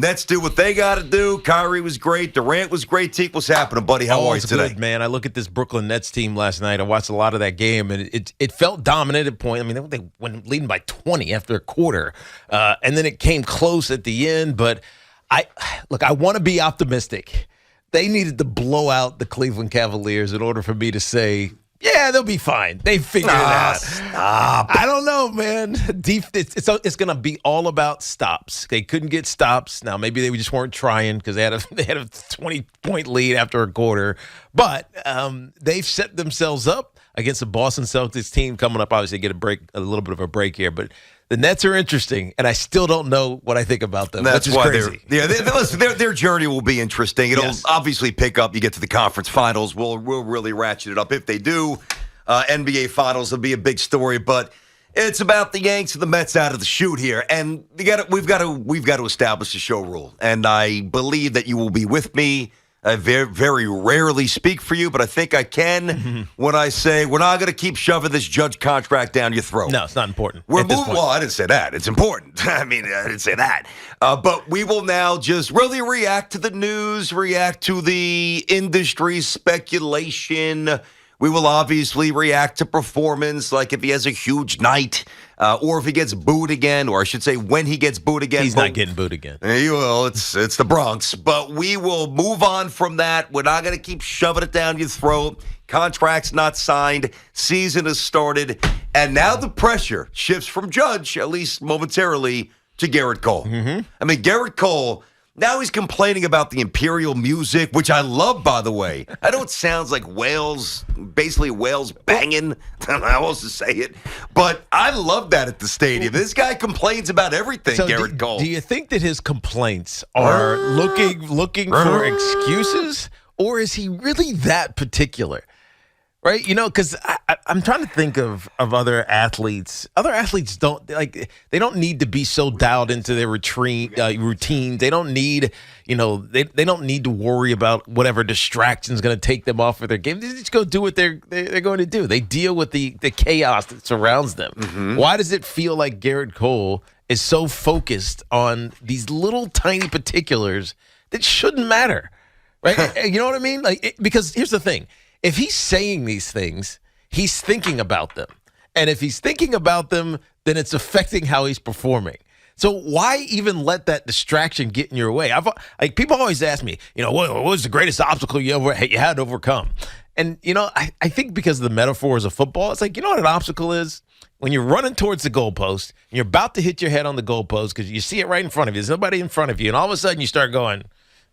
Nets do what they got to do. Kyrie was great. Durant was great. Teak, what's happening, buddy? How are you today? Good, man. I look at this Brooklyn Nets team last night. I watched a lot of that game, and it felt dominant at point. I mean, they went leading by 20 after a quarter, and then it came close at the end. But I want to be optimistic. They needed to blow out the Cleveland Cavaliers in order for me to say, yeah, they'll be fine. They figured it out. Stop. I don't know, man. It's going to be all about stops. They couldn't get stops. Now, maybe they just weren't trying because they had a 20-point lead after a quarter. But they've set themselves up against the Boston Celtics team coming up. Obviously, get a little bit of a break here. But the Nets are interesting, and I still don't know what I think about them. That's which is why crazy. Their journey will be interesting. It'll Yes. obviously pick up. You get to the conference finals, we'll really ratchet it up. If they do, NBA finals will be a big story. But it's about the Yanks and the Mets out of the chute here, and we've got to establish a show rule. And I believe that you will be with me. I very, very rarely speak for you, but I think I can when I say we're not going to keep shoving this Judge contract down your throat. No, it's not important. We're moving. Well, I didn't say that. It's important. I didn't say that. But we will now just really react to the news, react to the industry speculation. We will obviously react to performance, like if he has a huge night, or if he gets booed again, or I should say when he gets booed again. He's not getting booed again. He will. It's the Bronx. But we will move on from that. We're not going to keep shoving it down your throat. Contract's not signed. Season has started. And now the pressure shifts from Judge, at least momentarily, to Garrett Cole. Mm-hmm. I mean, Garrett Cole, now he's complaining about the Imperial music, which I love, by the way. I know it sounds like whales, basically whales banging. I don't know how else to say it. But I love that at the stadium. This guy complains about everything, So Garrett Cole. Do you think that his complaints are looking for excuses, or is he really that particular? Right, because I'm trying to think of other athletes. Other athletes they don't need to be so dialed into their routine. They don't need, they don't need to worry about whatever distraction is going to take them off of their game. They just go do what they're going to do. They deal with the chaos that surrounds them. Mm-hmm. Why does it feel like Garrett Cole is so focused on these little tiny particulars that shouldn't matter? Right? You know what I mean? Because here's the thing. If he's saying these things, he's thinking about them. And if he's thinking about them, then it's affecting how he's performing. So why even let that distraction get in your way? People always ask me, what was the greatest obstacle you had to overcome? And, I think because of the metaphors of football, it's like, you know what an obstacle is? When you're running towards the goalpost, and you're about to hit your head on the goalpost because you see it right in front of you. There's nobody in front of you. And all of a sudden you start going,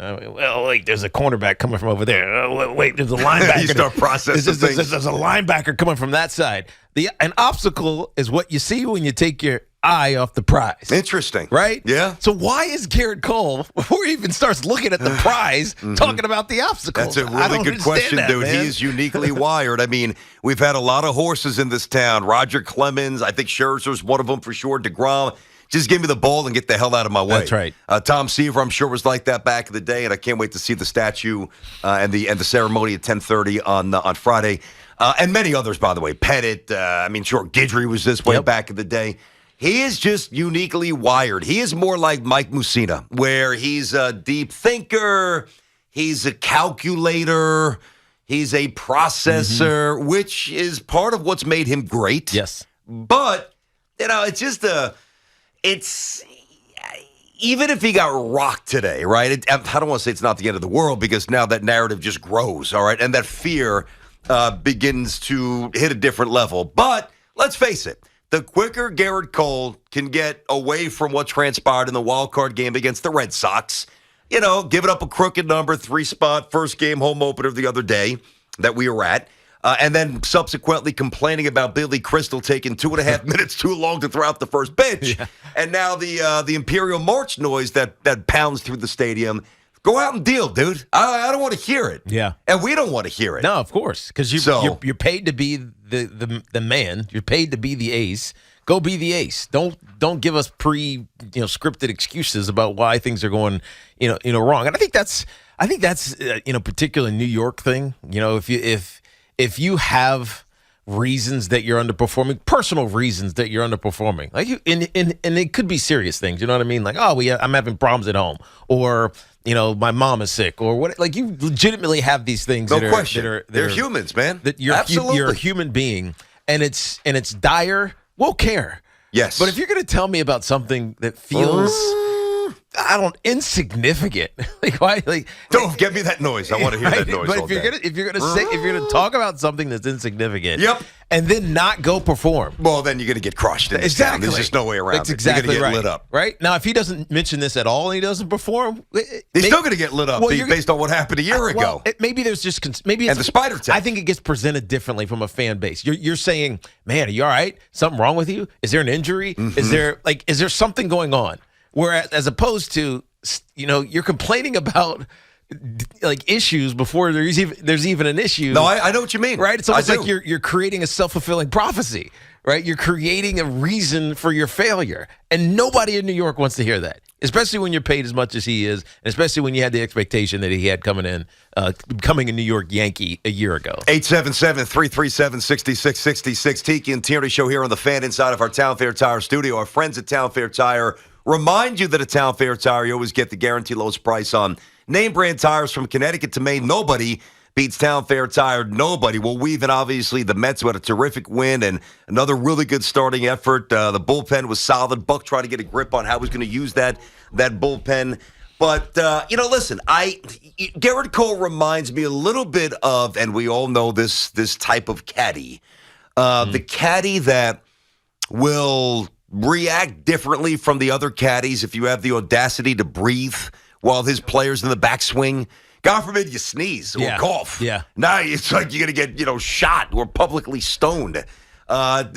wait, there's a cornerback coming from over there. Wait, there's a linebacker. You start processing things. There's a linebacker coming from that side. An obstacle is what you see when you take your eye off the prize. Interesting. Right? Yeah. So why is Garrett Cole, before he even starts looking at the prize, talking about the obstacles? That's a really good question, that, dude. man. He's uniquely wired. I mean, we've had a lot of horses in this town. Roger Clemens, I think Scherzer's one of them for sure. DeGrom. Just give me the ball and get the hell out of my way. That's right. Tom Seaver, I'm sure, was like that back in the day, and I can't wait to see the statue and the ceremony at 10:30 on Friday, and many others, by the way. Pettit, sure, Guidry was this way back in the day. He is just uniquely wired. He is more like Mike Mussina, where he's a deep thinker, he's a calculator, he's a processor, which is part of what's made him great. Yes. But, it's just it's even if he got rocked today, right? I don't want to say it's not the end of the world because now that narrative just grows, all right? And that fear begins to hit a different level. But let's face it, the quicker Garrett Cole can get away from what transpired in the wild card game against the Red Sox, giving up a crooked number, 3-spot, first game home opener the other day that we were at, and then subsequently complaining about Billy Crystal taking 2.5 minutes too long to throw out the first pitch. Yeah. And now the Imperial March noise that pounds through the stadium. Go out and deal, dude. I don't want to hear it. Yeah. And we don't want to hear it. No, of course. Because you're paid to be the man. You're paid to be the ace. Go be the ace. Don't give us scripted excuses about why things are going wrong. And I think that's particular New York thing. If you have reasons that you're underperforming, personal reasons that you're underperforming. Like, and it could be serious things. You know what I mean? Like, I'm having problems at home, or my mom is sick, or what? Like, you legitimately have these things. No question. They're humans, man. That you're a human being, and it's dire. We'll care. Yes. But if you're going to tell me about something that feels insignificant, like why? Like, don't give me that noise. I want to hear that noise. But if you're gonna talk about something that's insignificant, yep, and then not go perform, well, then you're gonna get crushed. Exactly. There's just no way around. That's exactly you're gonna right. get lit up. Right now, if he doesn't mention this at all and he doesn't perform, he's still gonna get lit up based on what happened a year ago. Maybe there's just maybe it's, and the spider tech. I think it gets presented differently from a fan base. You're saying, man, are you all right? Something wrong with you? Is there an injury? Mm-hmm. Is there something going on? Whereas, as opposed to, you're complaining about like issues before there's even an issue. No, I know what you mean. Right? It's almost like you're creating a self-fulfilling prophecy, right? You're creating a reason for your failure. And nobody in New York wants to hear that, especially when you're paid as much as he is, and especially when you had the expectation that he had coming in, becoming a New York Yankee a year ago. 877-337-6666. Tiki and Tierney show here on the Fan inside of our Town Fair Tire studio. Our friends at Town Fair Tire remind you that at Town Fair Tire, you always get the guaranteed lowest price on name brand tires from Connecticut to Maine. Nobody beats Town Fair Tire. Nobody. Well, we've, and obviously the Mets, who had a terrific win and another really good starting effort. The bullpen was solid. Buck tried to get a grip on how he was going to use that bullpen. But, listen, Garrett Cole reminds me a little bit of, and we all know this type of caddy, the caddy that will react differently from the other caddies if you have the audacity to breathe while his player's in the backswing. God forbid you sneeze or cough. Yeah. Now it's like you're going to get, shot or publicly stoned.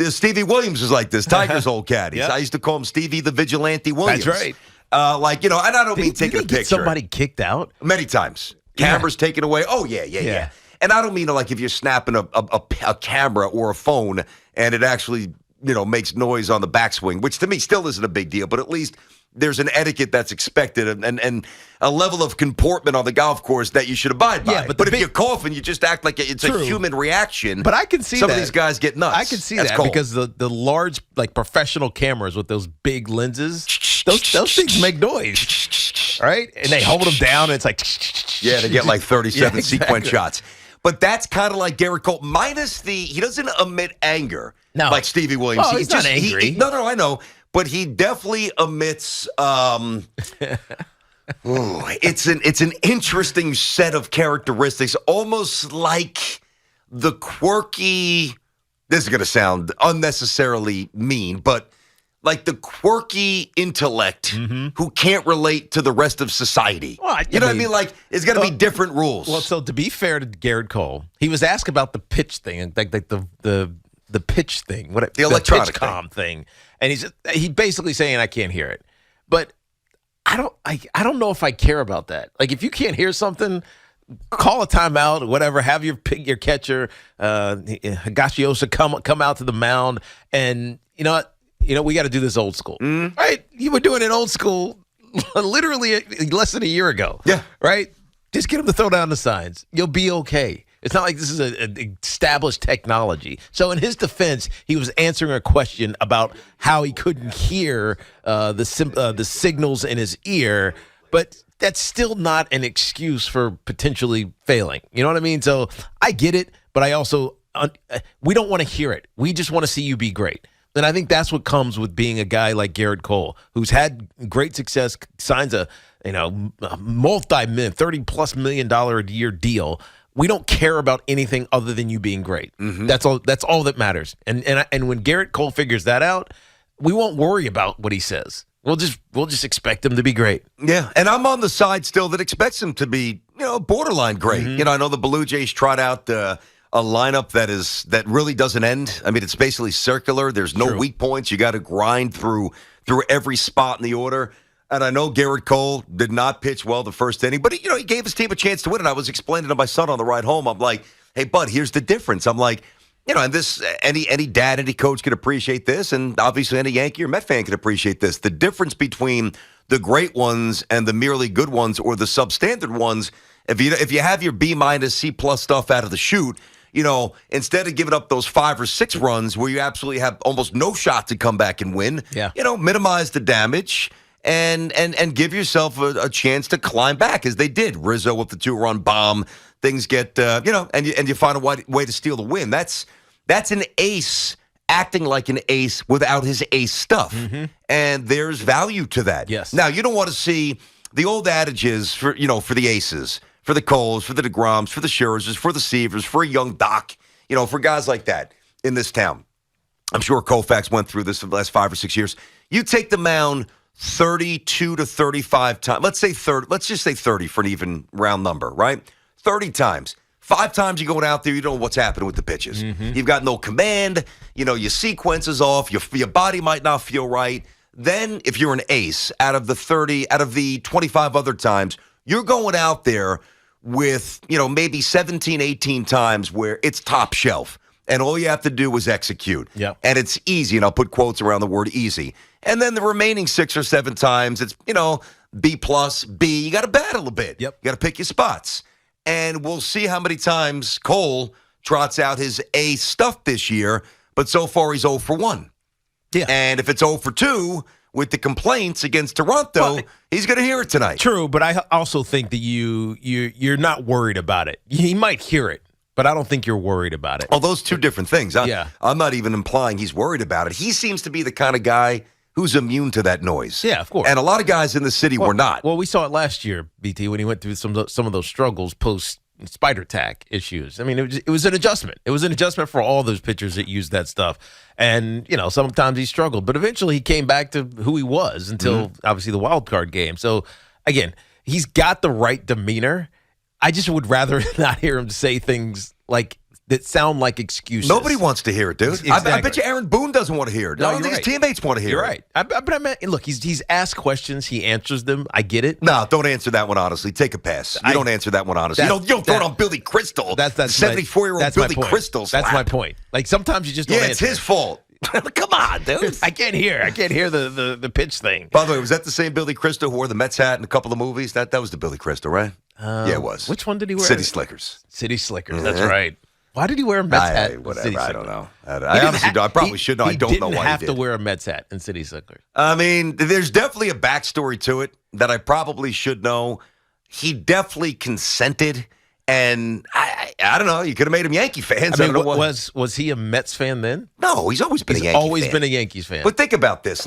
Stevie Williams is like this, Tiger's old caddy. Yep. I used to call him Stevie the Vigilante Williams. That's right. And I don't mean taking a picture. Get somebody kicked out? Many times. Cameras taken away. Oh, yeah. And I don't mean like if you're snapping a camera or a phone and it actually makes noise on the backswing, which to me still isn't a big deal, but at least there's an etiquette that's expected and a level of comportment on the golf course that you should abide by. Yeah, but if you cough and you just act like it's a human reaction. But I can see some of these guys get nuts. I can see that's that cold. because the large professional cameras with those big lenses, those things make noise, right? And they hold them down, and it's like they get like 37 sequence exactly. shots. But that's kind of like Garrett Cole, minus he doesn't emit anger like Stevie Williams. Oh, he's not angry. No, I know. But he definitely emits. It's an interesting set of characteristics, almost like the quirky. This is going to sound unnecessarily mean, but like the quirky intellect who can't relate to the rest of society. Well, you know what I mean? Like it's going to be different rules. Well, so to be fair to Garrett Cole, he was asked about the pitch thing, like the pitch thing, the electronic pitch comm thing. And he's basically saying I can't hear it, but I don't know if I care about that. Like if you can't hear something, call a timeout or whatever. Have your catcher Higashioka come out to the mound, and we got to do this old school, right? You were doing it old school, literally less than a year ago, right? Just get him to throw down the signs. You'll be okay. It's not like this is an established technology. So in his defense, he was answering a question about how he couldn't hear the signals in his ear, but that's still not an excuse for potentially failing. You know what I mean? So I get it, but I also we don't want to hear it. We just want to see you be great. And I think that's what comes with being a guy like Garrett Cole, who's had great success, signs a $30+ million a year deal. We don't care about anything other than you being great. That's all that matters. And when Garrett Cole figures that out, we won't worry about what he says. We'll just expect him to be great. Yeah, and I'm on the side still that expects him to be, borderline great. I know the Blue Jays tried out a lineup that really doesn't end. I mean, it's basically circular. There's no weak points. You got to grind through every spot in the order. And I know Garrett Cole did not pitch well the first inning, but he gave his team a chance to win. And I was explaining to my son on the ride home. I'm like, "Hey, bud, here's the difference." I'm like, and this any dad, any coach can appreciate this, and obviously any Yankee or Met fan can appreciate this. The difference between the great ones and the merely good ones or the substandard ones. If you have your B-, C+ stuff out of the chute, instead of giving up those 5 or 6 runs where you absolutely have almost no shot to come back and win, minimize the damage and give yourself a chance to climb back, as they did. Rizzo with the 2-run bomb. Things get, and you find a way to steal the win. That's an ace acting like an ace without his ace stuff. And there's value to that. Yes. Now, you don't want to see the old adages for the aces, for the Coles, for the DeGroms, for the Scherzers, for the Seavers, for a young Doc, for guys like that in this town. I'm sure Koufax went through this for the last 5 or 6 years. You take the mound 32 to 35 times. Let's say 30. Let's just say 30 for an even round number, right? 30 times. 5 times you're going out there, you don't know what's happening with the pitches. You've got no command. Your sequence is off. Your body might not feel right. Then, if you're an ace, out of the 25 other times, you're going out there with, maybe 17, 18 times where it's top shelf. And all you have to do is execute. Yep. And it's easy, and I'll put quotes around the word easy. And then the remaining 6 or 7 times, it's, B plus, B. You got to battle a bit. Yep. You got to pick your spots. And we'll see how many times Cole trots out his A stuff this year. But so far, he's 0 for 1. Yeah. And if it's 0 for 2 with the complaints against Toronto, he's going to hear it tonight. True, but I also think that you're not worried about it. He might hear it, but I don't think you're worried about it. Oh, those 2 different things. Yeah. I'm not even implying he's worried about it. He seems to be the kind of guy who's immune to that noise. Yeah, of course. And a lot of guys in the city were not. Well, we saw it last year, BT, when he went through some of those struggles post spider tack issues. I mean, it was an adjustment. It was an adjustment for all those pitchers that used that stuff. And, sometimes he struggled. But eventually he came back to who he was until, obviously, the wild card game. So, again, he's got the right demeanor. I just would rather not hear him say things that sound like excuses. Nobody wants to hear it, dude. Exactly. I bet you Aaron Boone doesn't want to hear it. No, I don't think his teammates want to hear You're it. right. But I meant, look, he's asked questions. He answers them. I get it. No, don't answer that one honestly. Take a pass. You don't answer that one honestly. You don't throw it on Billy Crystal. That's 74-year-old Billy Crystal. That's my point. Sometimes you just don't answer. It's his fault. Come on, dude. I can't hear the pitch thing. By the way, was that the same Billy Crystal who wore the Mets hat in a couple of movies? That was the Billy Crystal, right? Yeah, it was. Which one did he wear? City Slickers. City Slickers. That's right. Why did he wear a Mets hat? Whatever. I don't know. I honestly don't. I probably should know. I don't know why he did. He didn't have to wear a Mets hat in City Slickers. I mean, there's definitely a backstory to it that I probably should know. He definitely consented, and I don't know. You could have made him Yankee fans. I mean, was he a Mets fan then? No, he's always been a Yankee fan. He's always been a Yankees fan. But think about this.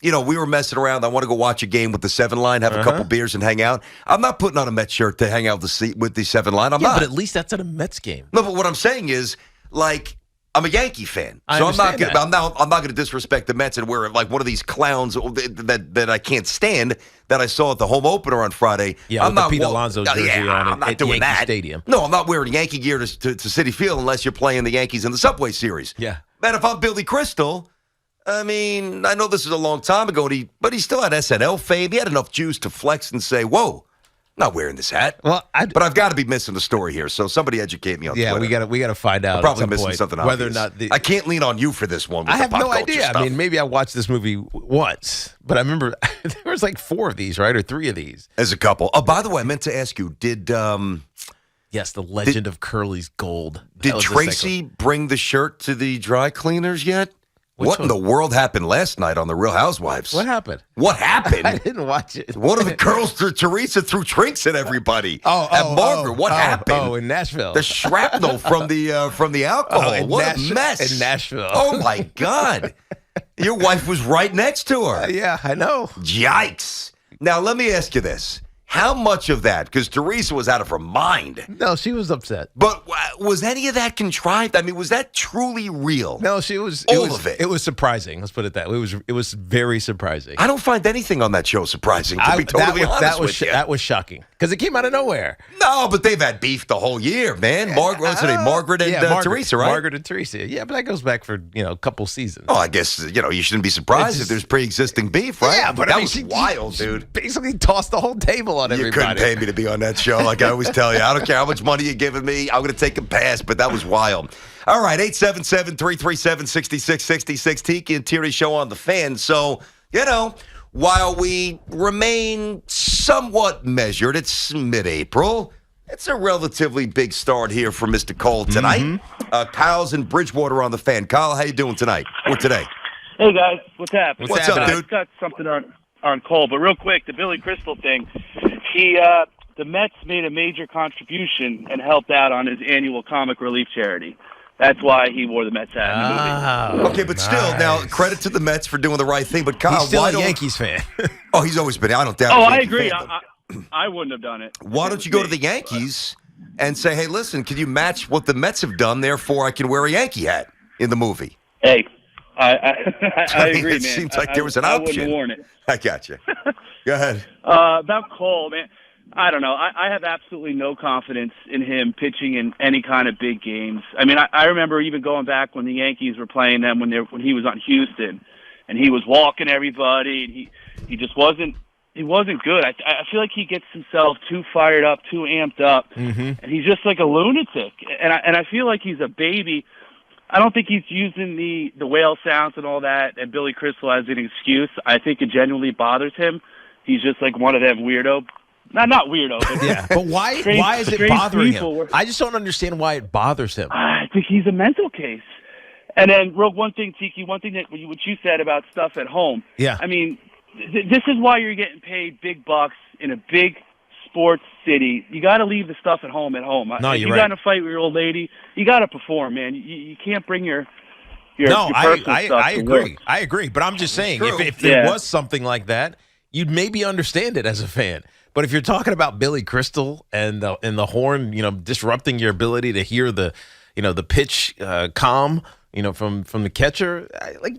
We were messing around. I want to go watch a game with the 7 line, have a couple beers, and hang out. I'm not putting on a Mets shirt to hang out with the 7 line. I'm not. But at least that's at a Mets game. No, but what I'm saying is, I'm a Yankee fan, so I'm not going to disrespect the Mets and wear one of these clowns that I can't stand that I saw at the home opener on Friday. Yeah, I'm with not the Pete Alonso jersey on I'm not at doing Yankee that. Stadium. No, I'm not wearing Yankee gear to CitiField unless you're playing the Yankees in the Subway Series. Yeah, man, if I'm Billy Crystal. I mean, I know this is a long time ago, but he still had SNL fame. He had enough juice to flex and say, whoa, I'm not wearing this hat. Well, but I've got to be missing the story here, so somebody educate me on Twitter. Yeah, we got to find out. I'm probably at some missing point something whether obvious. or not I can't lean on you for this one. With I have the pop no idea. Stuff. I mean, maybe I watched this movie once, but I remember there was 4 of these, right, or 3 of these. As a couple. Oh, by the way, I meant to ask you, Yes, the legend of Curly's Gold. Did Tracy bring the shirt to the dry cleaners yet? What in the world happened last night on The Real Housewives? What happened? What happened? I didn't watch it. One of the girls, Teresa, threw drinks at everybody. At Margaret. What happened? Oh, in Nashville. The shrapnel from the alcohol. What a mess. In Nashville. Oh, my God. Your wife was right next to her. Yeah, I know. Yikes. Now, let me ask you this. How much of that, because Teresa was out of her mind. No, she was upset. But was any of that contrived? I mean, was that truly real? No, she was. All of it. It was surprising. Let's put it that way. It was very surprising. I don't find anything on that show surprising, to be totally honest with you. That was shocking, because it came out of nowhere. No, but they've had beef the whole year, man. What's her name? Margaret and Teresa, right? Margaret and Teresa. Yeah, but that goes back for, a couple seasons. Oh, I guess, you shouldn't be surprised if there's pre-existing beef, right? Yeah, but that was wild, dude. Basically tossed the whole table on everybody. You couldn't pay me to be on that show, like I always tell you. I don't care how much money you're giving me. I'm going to take a pass, but that was wild. All right, 877-337-6666, Tiki and Tierney show on the Fan. So, while we remain somewhat measured, it's mid-April. It's a relatively big start here for Mr. Cole tonight. Kyle's in Bridgewater on the Fan. Kyle, how you doing tonight or today? Hey guys, what's happening? What's up, dude? I've got something on Cole, but real quick, the Billy Crystal thing. The Mets made a major contribution and helped out on his annual comic relief charity. That's why he wore the Mets hat in the movie. Okay, but still, now credit to the Mets for doing the right thing. But Kyle, He's still why a don't? Yankees fan. Oh, he's always been. I don't doubt. Oh, he's a I Yankee agree. fan, but I wouldn't have done it. why don't you go to the Yankees and say, "Hey, listen, can you match what the Mets have done? Therefore, I can wear a Yankee hat in the movie." Hey, I mean, agree, it man. seems like there was an I option. wouldn't have worn it. I got you. Go ahead. About Cole, man. I don't know. I have absolutely no confidence in him pitching in any kind of big games. I mean, I remember even going back when the Yankees were playing them when he was on Houston, and he was walking everybody, and he just wasn't good. I feel like he gets himself too fired up, too amped up, and he's just like a lunatic. And I feel like he's a baby. I don't think he's using the whale sounds and all that and Billy Crystal as an excuse. I think it genuinely bothers him. He's just like one of them weirdo. Not weirdo, but Yeah, but why is it strange bothering people. him? I just don't understand why it bothers him. I think he's a mental case. And then, one thing, Tiki, what you said about stuff at home. Yeah. I mean, this is why you're getting paid big bucks in a big sports city. You got to leave the stuff at home. No, if you're you right. got in a fight with your old lady, you got to perform, man. You can't bring your No, personal stuff I to agree. work. I agree. But I'm just saying, true. if there Yeah. was something like that, you'd maybe understand it as a fan. But if you're talking about Billy Crystal and the horn, disrupting your ability to hear the pitch calm, from the catcher,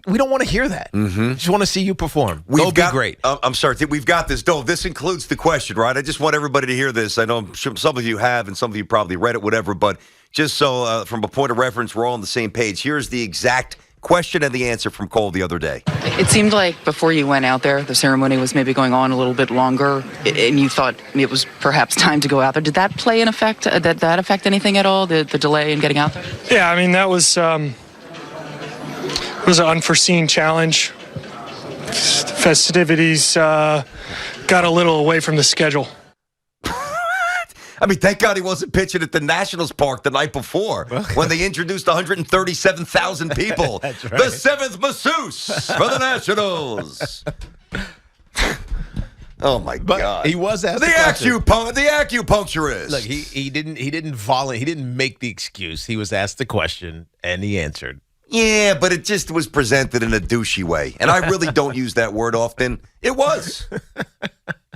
we don't want to hear that. We just want to see you perform. Go be great. I'm sorry. We've got this. No, this includes the question, right? I just want everybody to hear this. I know some of you have and some of you probably read it, whatever. But just so from a point of reference, we're all on the same page. Here's the exact question and the answer from Cole the other day. It seemed like before you went out there, the ceremony was maybe going on a little bit longer, and you thought it was perhaps time to go out there. Did that play an effect? Did that affect anything at all, the delay in getting out there? Yeah, I mean, that was an unforeseen challenge. Festivities got a little away from the schedule. I mean, thank God he wasn't pitching at the Nationals Park the night before when they introduced 137,000 people. That's right. The seventh masseuse for the Nationals. Oh my God! He was asked the acupuncturist. Look, he didn't make the excuse. He was asked the question and he answered. Yeah, but it just was presented in a douchey way, and I really don't use that word often. It was. I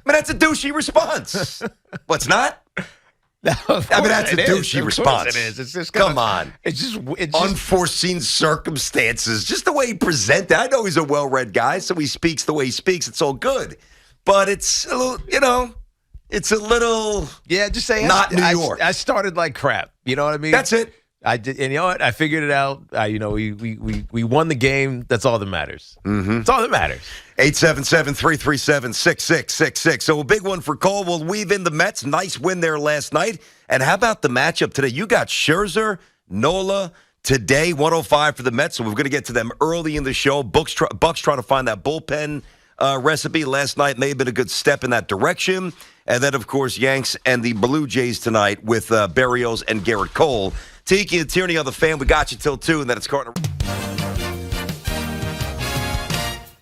mean, that's a douchey response. What's not? That's a douchey response. It is. It's just Come on. It's just Unforeseen circumstances. Just the way he presented. I know he's a well-read guy, so he speaks the way he speaks. It's all good. But it's a little, it's a little yeah. Just say not New York. I started like crap. You know what I mean? That's it. I did, and you know what? I figured it out. We won the game. That's all that matters. That's all that matters. 877-337-6666. So a big one for Cole. We'll weave in the Mets. Nice win there last night. And how about the matchup today? You got Scherzer, Nola today, 105 for the Mets. So we're going to get to them early in the show. Bucks trying to find that bullpen recipe. Last night may have been a good step in that direction. And then, of course, Yanks and the Blue Jays tonight with Berrios and Garrett Cole. Tiki and Tierney on the Fan. We got you till 2, and then it's Carter.